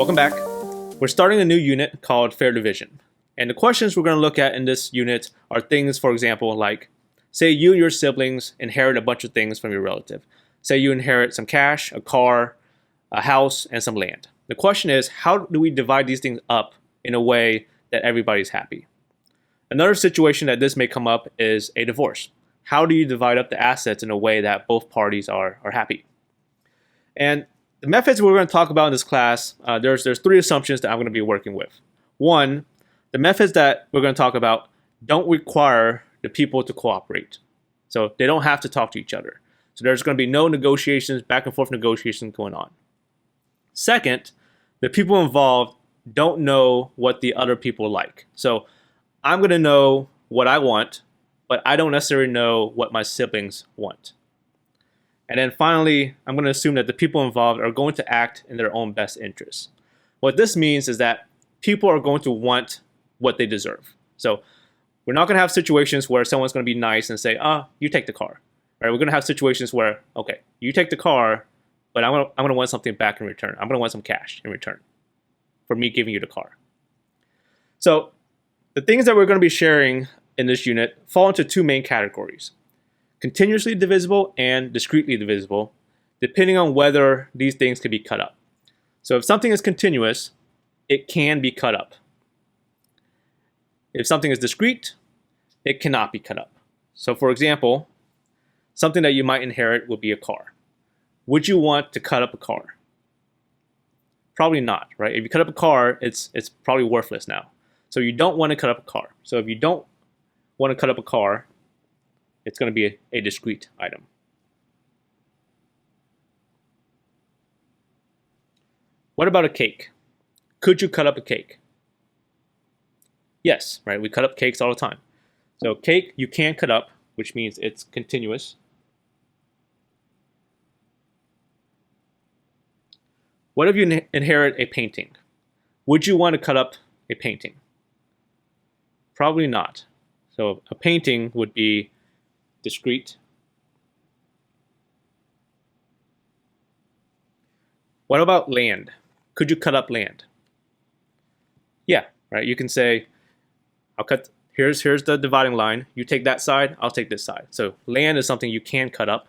Welcome back. We're starting a new unit called Fair Division. And the questions we're going to look at in this unit are things, for example, like, say you and your siblings inherit a bunch of things from your relative. Say you inherit some cash, a car, a house, and some land. The question is, how do we divide these things up in a way that everybody's happy? Another situation that this may come up is a divorce. How do you divide up the assets in a way that both parties are happy? And the methods we're going to talk about in this class, there's three assumptions that I'm going to be working with. One, the methods that we're going to talk about don't require the people to cooperate. So they don't have to talk to each other. So there's going to be no negotiations, back and forth negotiations going on. Second, the people involved don't know what the other people like. So I'm going to know what I want, but I don't necessarily know what my siblings want. And then finally, I'm going to assume that the people involved are going to act in their own best interests. What this means is that people are going to want what they deserve. So we're not going to have situations where someone's going to be nice and say, you take the car. Right? We're going to have situations where, okay, you take the car, but I'm going to want something back in return. I'm going to want some cash in return for me giving you the car. So the things that we're going to be sharing in this unit fall into two main categories: continuously divisible and discretely divisible, depending on whether these things can be cut up. So if something is continuous, it can be cut up. If something is discrete, it cannot be cut up. So for example, something that you might inherit would be a car. Would you want to cut up a car? Probably not, right? If you cut up a car, it's probably worthless now. So you don't want to cut up a car. So if you don't want to cut up a car, it's going to be a discrete item. What about a cake? Could you cut up a cake? Yes, right? We cut up cakes all the time. So cake you can cut up, which means it's continuous. What if you inherit a painting? Would you want to cut up a painting? Probably not. So a painting would be discrete. What about land? Could you cut up land? Yeah, right. You can say, here's the dividing line. You take that side, I'll take this side. So land is something you can cut up.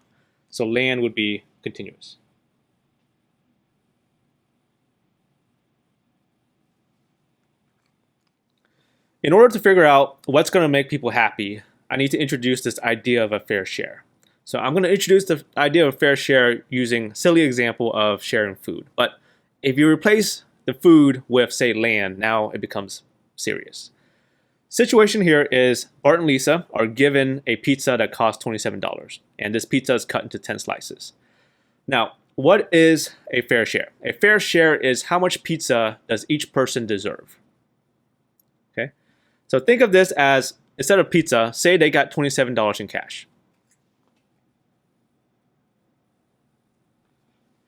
So land would be continuous. In order to figure out what's going to make people happy, I need to introduce this idea of a fair share. So I'm going to introduce the idea of fair share using a silly example of sharing food. But if you replace the food with, say, land, now it becomes serious. Situation here is Bart and Lisa are given a pizza that costs $27, and this pizza is cut into 10 slices. Now, what is a fair share? A fair share is how much pizza does each person deserve. Okay, so think of this as, instead of pizza, say they got $27 in cash.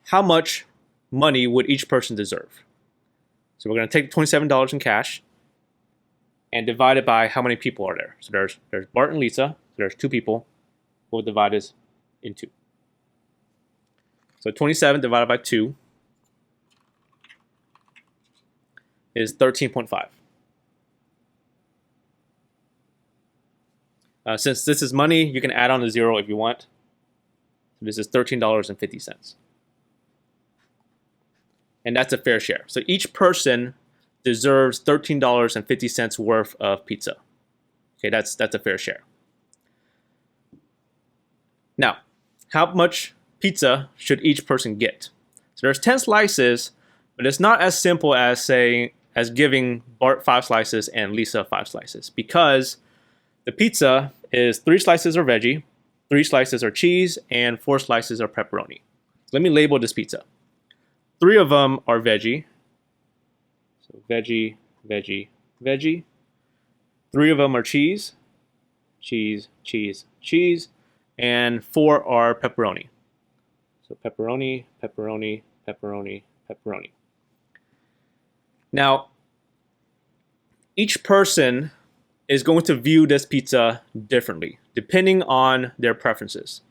How much money would each person deserve? So we're going to take $27 in cash and divide it by how many people are there. So there's Bart and Lisa. So there's two people. We'll divide this in two. So 27 divided by 2 is 13.5. Since this is money, you can add on a 0 if you want. So this is $13.50. And that's a fair share. So each person deserves $13.50 worth of pizza. Okay, that's a fair share. Now, how much pizza should each person get? So there's 10 slices, but it's not as simple as giving Bart 5 slices and Lisa 5 slices, because the pizza is 3 slices are veggie, 3 slices are cheese, and 4 slices are pepperoni. Let me label this pizza. 3 of them are veggie. So veggie, veggie, veggie. 3 of them are cheese, cheese, cheese, cheese. And 4 are pepperoni. So pepperoni, pepperoni, pepperoni, pepperoni. Now, each person is going to view this pizza differently, depending on their preferences.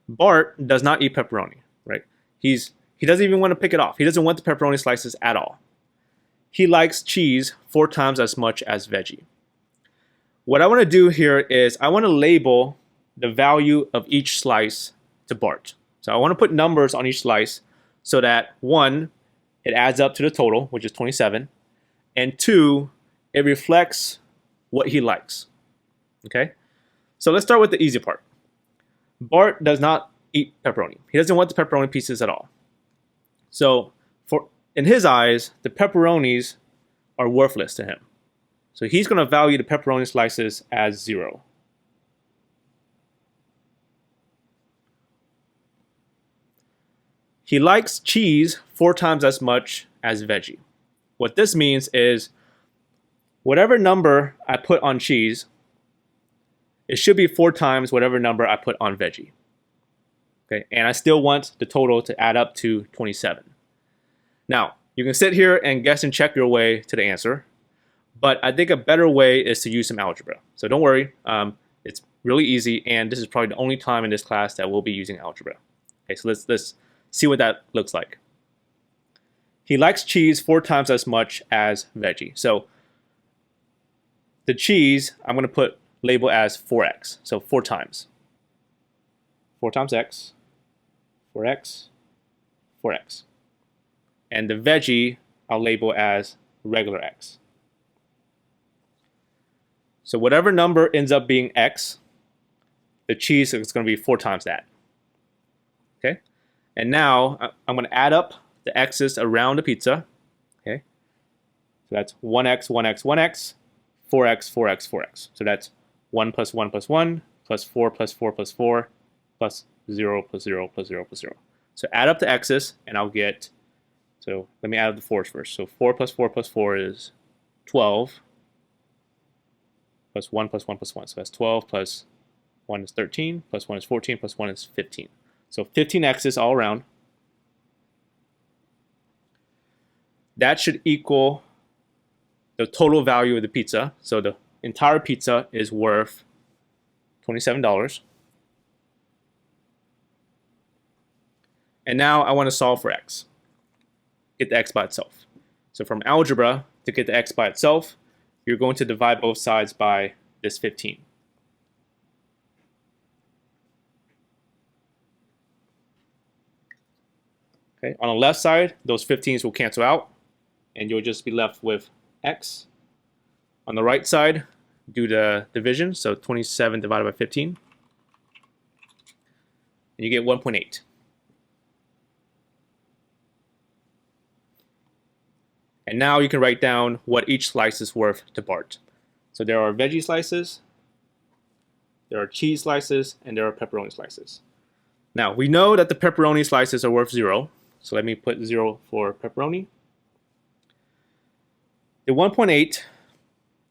Bart does not eat pepperoni, right? He doesn't even want to pick it off. He doesn't want the pepperoni slices at all. he likes cheese 4 times as much as veggie. What I want to do here is I want to label the value of each slice to Bart. So I want to put numbers on each slice so that 1, it adds up to the total, which is 27, and 2, it reflects what he likes. Okay? So let's start with the easy part. Bart does not eat pepperoni. He doesn't want the pepperoni pieces at all. So in his eyes, the pepperonis are worthless to him. So he's going to value the pepperoni slices as 0. He likes cheese 4 times as much as veggie. What this means is whatever number I put on cheese, it should be 4 times whatever number I put on veggie. Okay, and I still want the total to add up to 27. Now, you can sit here and guess and check your way to the answer, but I think a better way is to use some algebra. So don't worry, it's really easy, and this is probably the only time in this class that we'll be using algebra. Okay, so let's see what that looks like. He likes cheese 4 times as much as veggie. So the cheese, I'm going to label as 4x, so 4 times. 4 times x, 4x, 4x. And the veggie, I'll label as regular x. So whatever number ends up being x, the cheese is going to be 4 times that. Okay? And now I'm going to add up the x's around the pizza. Okay? So that's 1x, 1x, 1x, 4x, 4x, 4x. So that's 1 plus 1 plus 1 plus 4 plus 4 plus 4 plus 0 plus 0 plus 0 plus 0. So add up the x's and I'll get, so let me add up the 4's first. So 4 plus 4 plus 4 is 12 plus 1 plus 1 plus 1. So that's 12 plus 1 is 13 plus 1 is 14 plus 1 is 15. So 15 x's all around. That should equal the total value of the pizza. So the entire pizza is worth $27. And now I want to solve for x. Get the x by itself. So from algebra, to get the x by itself, you're going to divide both sides by this 15. Okay, on the left side, those 15s will cancel out, and you'll just be left with x. On the right side, do the division, so 27 divided by 15, and you get 1.8. And now you can write down what each slice is worth to Bart. So there are veggie slices, there are cheese slices, and there are pepperoni slices. Now, we know that the pepperoni slices are worth 0, so let me put 0 for pepperoni. The 1.8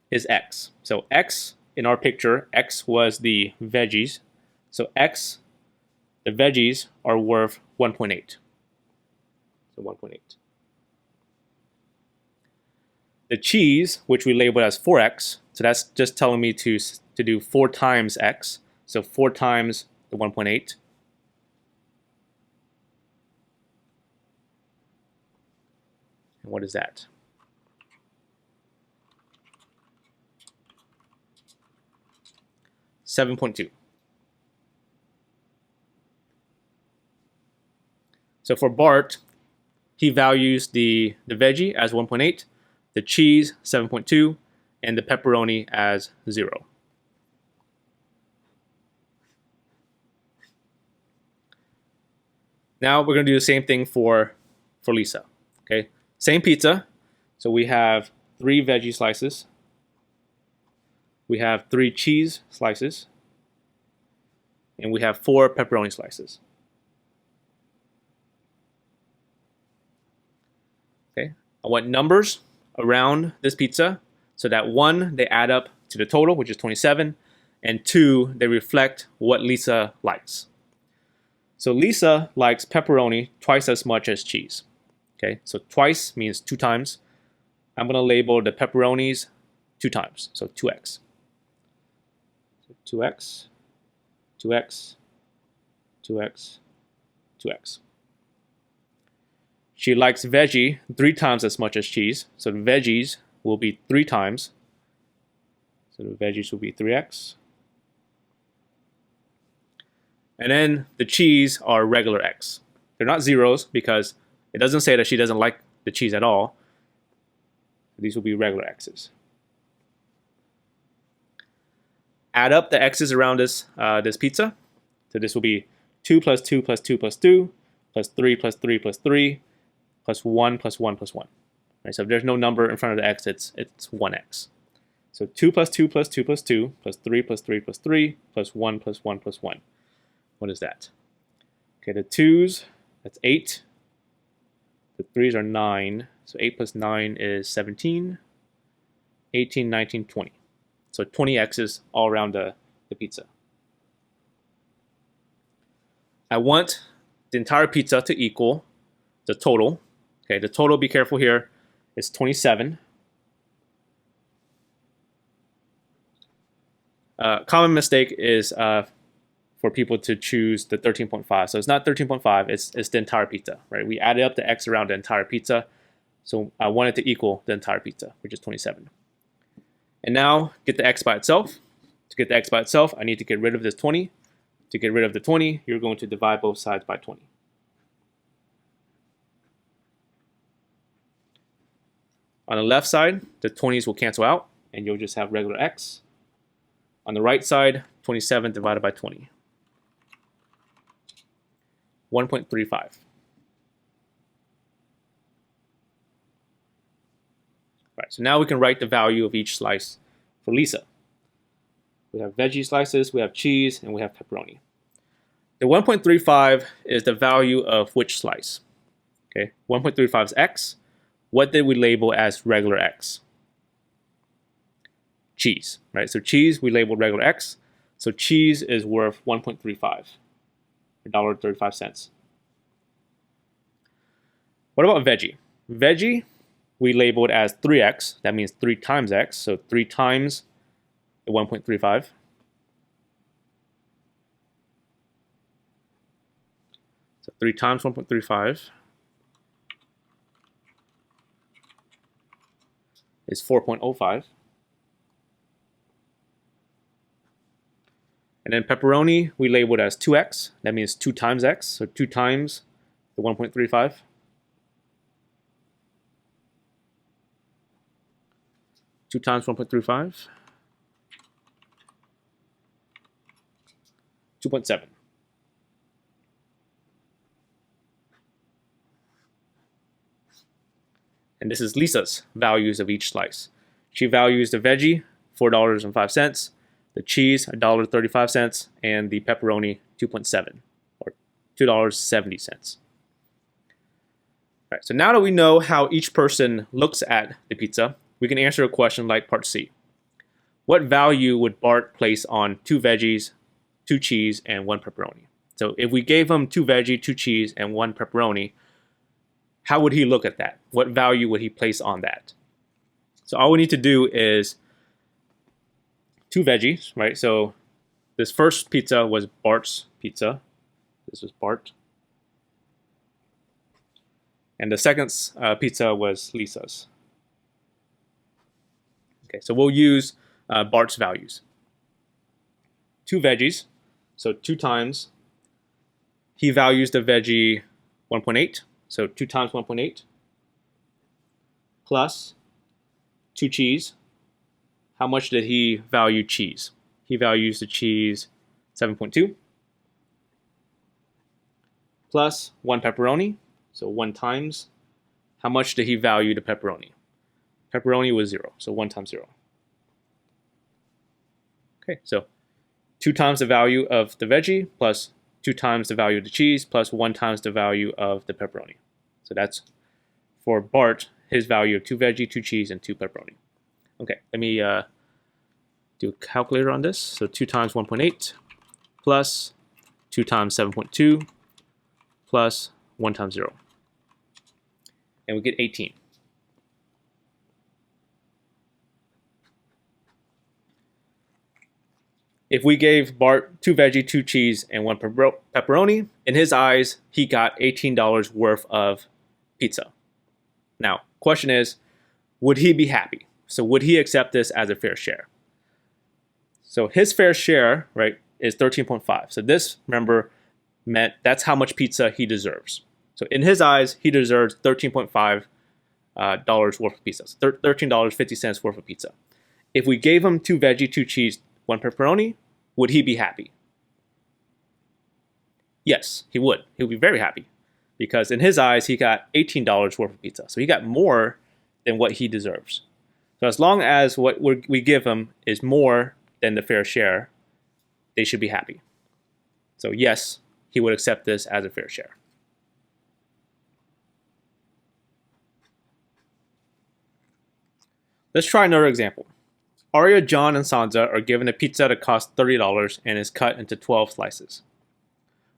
is x. So x in our picture, x was the veggies. So x, the veggies, are worth 1.8. So 1.8. The cheese, which we labeled as 4x, so that's just telling me to do 4 times x. So 4 times the 1.8. And what is that? $7.2. So for Bart, he values the veggie as 1.8, the cheese 7.2, and the pepperoni as 0. Now we're going to do the same thing for Lisa. Okay, same pizza. So we have 3 veggie slices. We have 3 cheese slices. And we have 4 pepperoni slices. Okay, I want numbers around this pizza so that 1, they add up to the total, which is 27, and 2, they reflect what Lisa likes. So Lisa likes pepperoni twice as much as cheese. Okay, so twice means 2 times. I'm going to label the pepperonis 2 times, so 2x. So 2x, 2x, 2x, 2x. She likes veggie 3 times as much as cheese. So the veggies will be 3 times. So the veggies will be 3x. And then the cheese are regular x. They're not zeros because it doesn't say that she doesn't like the cheese at all. These will be regular x's. Add up the x's around this pizza. So this will be 2 plus 2 plus 2 plus 2 plus 3 plus 3 plus 3 plus 1 plus 1 plus 1. Right, so if there's no number in front of the x, it's 1x. So 2 plus 2 plus 2 plus 2 plus 3 plus 3 plus 3 plus 1 plus 1 plus 1. What is that? Okay, the 2's, that's 8. The 3's are 9. So 8 plus 9 is 17, 18, 19, 20. So 20 x's all around the pizza. I want the entire pizza to equal the total. Okay, the total, be careful here, is 27. Common mistake is for people to choose the 13.5. So it's not 13.5, it's the entire pizza, right? We added up the x around the entire pizza. So I want it to equal the entire pizza, which is 27. And now get the x by itself. To get the x by itself, I need to get rid of this 20. To get rid of the 20, you're going to divide both sides by 20. On the left side, the 20s will cancel out, and you'll just have regular x. On the right side, 27 divided by 20. 1.35. Right, so now we can write the value of each slice for Lisa. We have veggie slices, we have cheese, and we have pepperoni. The 1.35 is the value of which slice? Okay, 1.35 is x. What did we label as regular x? Cheese, right? So cheese, we labeled regular x. So cheese is worth 1.35, $1.35. What about veggie? Veggie, we labeled as 3x. That means 3 times x. So 3 times the 1.35. So 3 times 1.35 is 4.05. And then pepperoni, we labeled as 2x. That means 2 times x. So 2 times the 1.35. 2 times 1.35. 2.7. And this is Lisa's values of each slice. She values the veggie, $4.05, the cheese, $1.35, and the pepperoni, 2.7, or $2.70. All right, so now that we know how each person looks at the pizza, we can answer a question like part C. What value would Bart place on 2 veggies, 2 cheese, and 1 pepperoni? So if we gave him 2 veggie, 2 cheese, and 1 pepperoni, how would he look at that? What value would he place on that? So all we need to do is 2 veggies, right? So this first pizza was Bart's pizza. This was Bart. And the second pizza was Lisa's. Okay, so we'll use Bart's values. 2 veggies, so 2 times. He values the veggie 1.8, so 2 times 1.8, plus 2 cheese. How much did he value cheese? He values the cheese 7.2, plus 1 pepperoni, so 1 times. How much did he value the pepperoni? Pepperoni was 0, so 1 times 0. Okay, so 2 times the value of the veggie plus 2 times the value of the cheese plus 1 times the value of the pepperoni. So that's for Bart, his value of 2 veggie, 2 cheese, and 2 pepperoni. Okay, let me do a calculator on this. So 2 times 1.8 plus 2 times 7.2 plus 1 times 0. And we get 18. If we gave Bart 2 veggie, 2 cheese, and 1 pepperoni, in his eyes, he got $18 worth of pizza. Now, question is, would he be happy? So would he accept this as a fair share? So his fair share, right, is 13.5. So this, remember, meant that's how much pizza he deserves. So in his eyes, he deserves $13.5 dollars worth of pizza. So $13.50 worth of pizza. If we gave him 2 veggie, 2 cheese, 1 pepperoni, would he be happy? Yes, he would. He would be very happy because in his eyes, he got $18 worth of pizza. So he got more than what he deserves. So as long as what we give him is more than the fair share, they should be happy. So yes, he would accept this as a fair share. Let's try another example. Arya, John, and Sansa are given a pizza that costs $30 and is cut into 12 slices.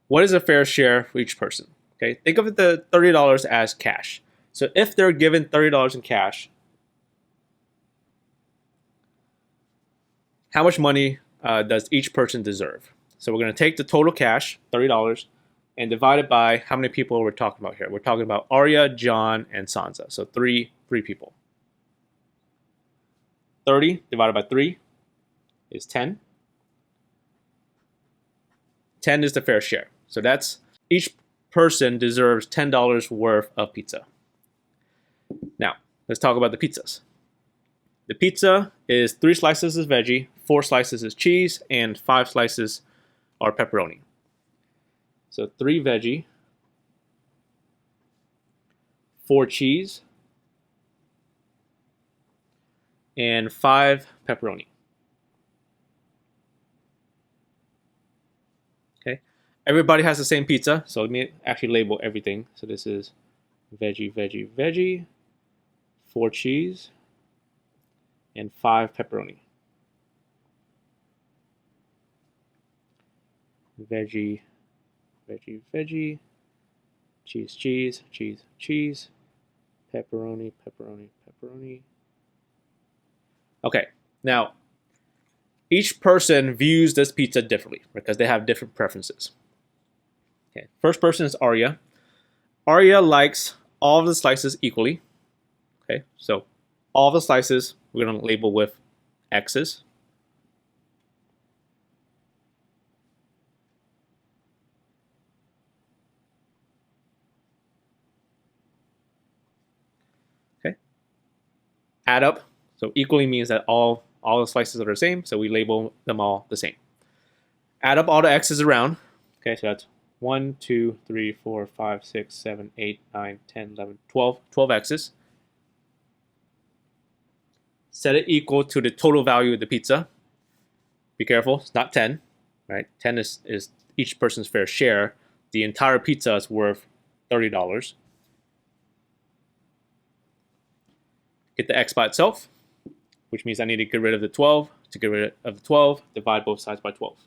What is a fair share for each person? Okay, think of the $30 as cash. So if they're given $30 in cash, how much money does each person deserve? So we're going to take the total cash, $30, and divide it by how many people we're talking about here. We're talking about Arya, John, and Sansa. So three people. 30 divided by 3 is 10. 10 is the fair share. So that's each person deserves $10 worth of pizza. Now, let's talk about the pizzas. The pizza is 3 slices is veggie, 4 slices is cheese, and 5 slices are pepperoni. So 3 veggie, 4 cheese, and 5 pepperoni. Okay, everybody has the same pizza, so let me actually label everything. So this is veggie, veggie, veggie, 4 cheese, and 5 pepperoni. Veggie, veggie, veggie, cheese, cheese, cheese, cheese, pepperoni, pepperoni, pepperoni. Okay, now each person views this pizza differently because they have different preferences. Okay, first person is Arya. Arya likes all of the slices equally. Okay, so all of the slices we're going to label with X's. Okay, add up. So equally means that all the slices are the same, so we label them all the same. Add up all the X's around. Okay, so that's 1, 2, 3, 4, 5, 6, 7, 8, 9, 10, 11, 12. 12 X's. Set it equal to the total value of the pizza. Be careful, it's not 10, right? 10 is each person's fair share. The entire pizza is worth $30. Get the X by itself, which means I need to get rid of the 12. To get rid of the 12, divide both sides by 12.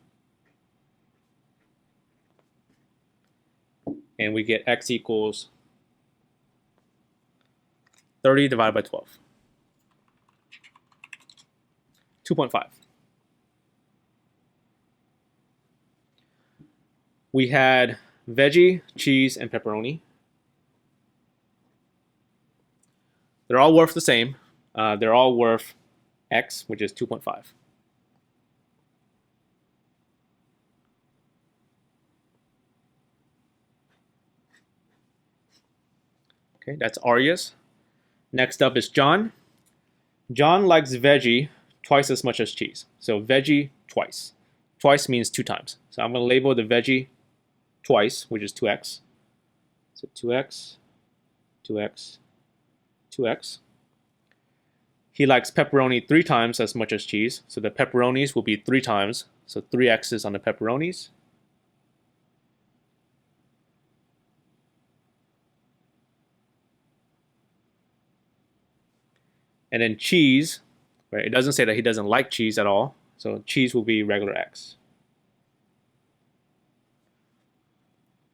And we get X equals 30 divided by 12. 2.5. We had veggie, cheese, and pepperoni. They're all worth the same. They're all worth X, which is 2.5. Okay, that's Arya's. Next up is John. John likes veggie twice as much as cheese. So veggie twice. Twice means 2 times. So I'm going to label the veggie twice, which is 2x. So 2x, 2x, 2x. He likes pepperoni 3 times as much as cheese. So the pepperonis will be 3 times. So 3 X's on the pepperonis. And then cheese, right? It doesn't say that he doesn't like cheese at all. So cheese will be regular X.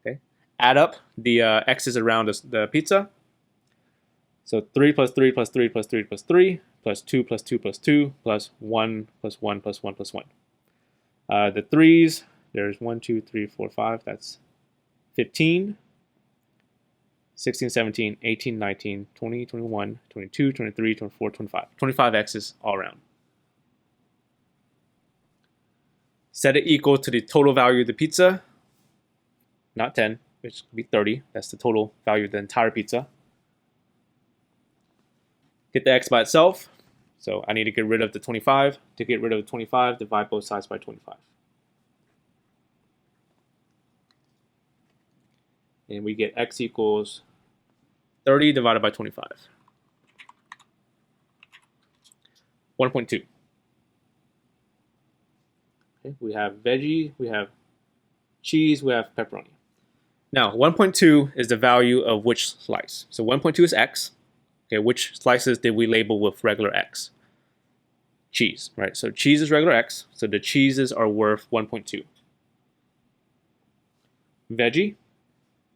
Okay. Add up the X's around the pizza. So 3 plus 3 plus 3 plus 3 plus 3 plus 2 plus 2 plus 2 plus 1 plus 1 plus 1 plus 1. The 3's, there's 1, 2, 3, 4, 5. That's 15. 16, 17, 18, 19, 20, 21, 22, 23, 24, 25. 25 x's all around. Set it equal to the total value of the pizza, not 10, which would be 30. That's the total value of the entire pizza. Get the x by itself. So I need to get rid of the 25. To get rid of the 25, divide both sides by 25. And we get x equals 30 divided by 25. 1.2. Okay, we have veggie, we have cheese, we have pepperoni. Now, 1.2 is the value of which slice. So 1.2 is x. Okay, which slices did we label with regular x? Cheese, right? So cheese is regular x, so the cheeses are worth 1.2.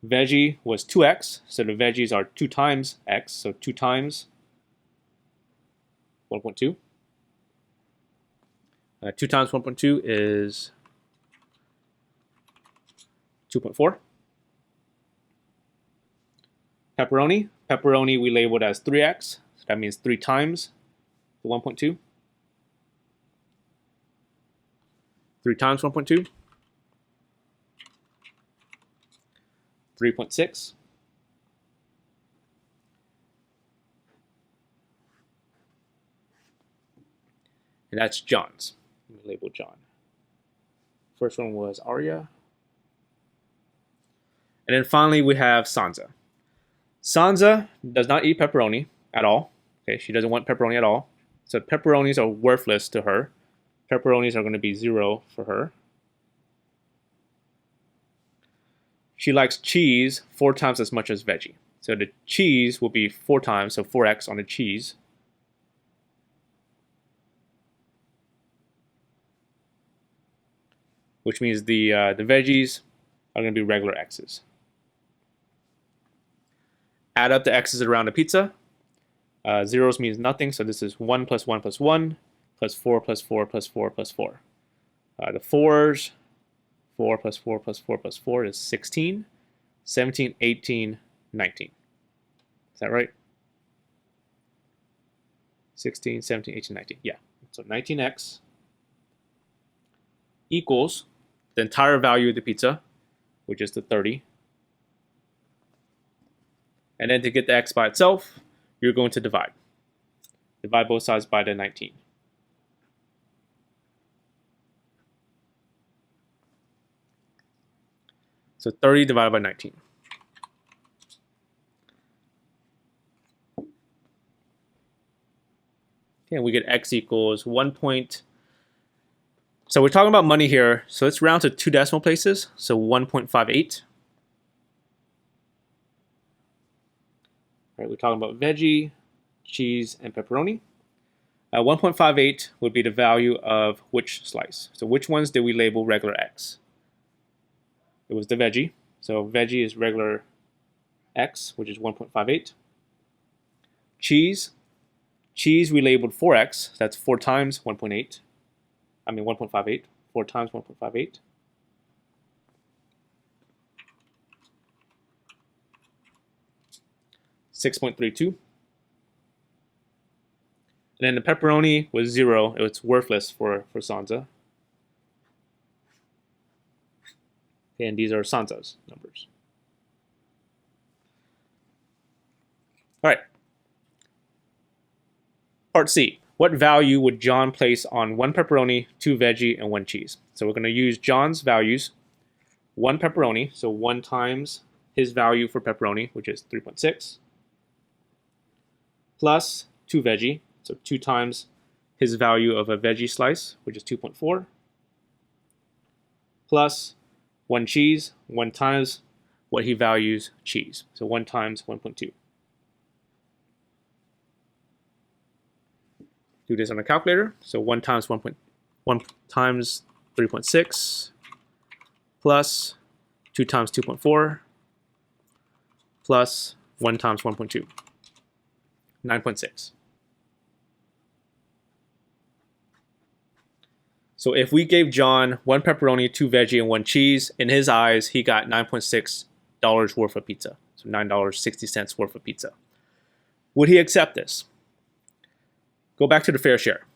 Veggie was 2x, so the veggies are 2 times x, so 2 times 1.2. 2 times 1.2 is 2.4. Pepperoni we labeled as 3x, so that means 3 times the 1.2. 3 times 1.2. 3.6. And that's John's. Let me label John. First one was Arya. And then finally we have Sansa. Sansa does not eat pepperoni at all. Okay, she doesn't want pepperoni at all. So pepperonis are worthless to her. Pepperonis are going to be 0 for her. She likes cheese 4 times as much as veggie. So the cheese will be 4 times, so 4x on the cheese. Which means the veggies are going to be regular x's. Add up the x's around the pizza. Zeros means nothing, so this is 1 plus 1 plus 1, plus 4 plus 4 plus 4 plus 4. The 4s, 4 plus 4 plus 4 plus 4 is 16, 17, 18, 19. Is that right? 16, 17, 18, 19. Yeah. So 19x equals the entire value of the pizza, which is the 30. And then to get the x by itself, you're going to divide. Divide both sides by the 19. So 30 divided by 19. Okay, and we get x equals 1 point. So we're talking about money here. So let's round to 2 decimal places. So 1.58. Right, we're talking about veggie, cheese, and pepperoni. 1.58 would be the value of which slice? So which ones did we label regular x? It was the veggie. So veggie is regular x, which is 1.58. Cheese we labeled 4x. That's 4 times 1.8. I mean 1.58. 4 times 1.58. $6.32. And then the pepperoni was 0. It was worthless for Sansa. And these are Sansa's numbers. All right. Part C. What value would John place on 1 pepperoni, 2 veggie, and 1 cheese? So we're going to use John's values. 1 pepperoni, so 1 times his value for pepperoni, which is 3.6. Plus 2 veggie, so 2 times his value of a veggie slice, which is 2.4. Plus 1 cheese, 1 times what he values cheese, so 1 times 1.2. Do this on a calculator. So 1 times 1 times 3.6 plus 2 times 2.4 plus 1 times 1.2. 9.6. So if we gave John 1 pepperoni, 2 veggie, and 1 cheese, in his eyes, he got $9.6 worth of pizza. So so $9.60 worth of pizza. Would he accept this? Go back to the fair share.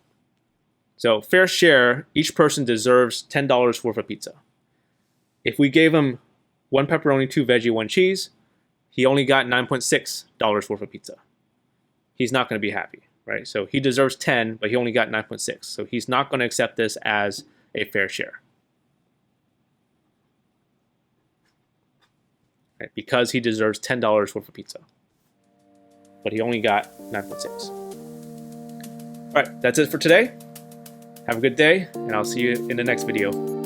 So fair share, each person deserves $10 worth of pizza. If we gave him 1 pepperoni, 2 veggie, 1 cheese, he only got $9.6 worth of pizza. He's not going to be happy, right? So he deserves 10, but he only got 9.6. So he's not going to accept this as a fair share. Right? Because he deserves $10 worth of pizza. But he only got 9.6. All right, that's it for today. Have a good day, and I'll see you in the next video.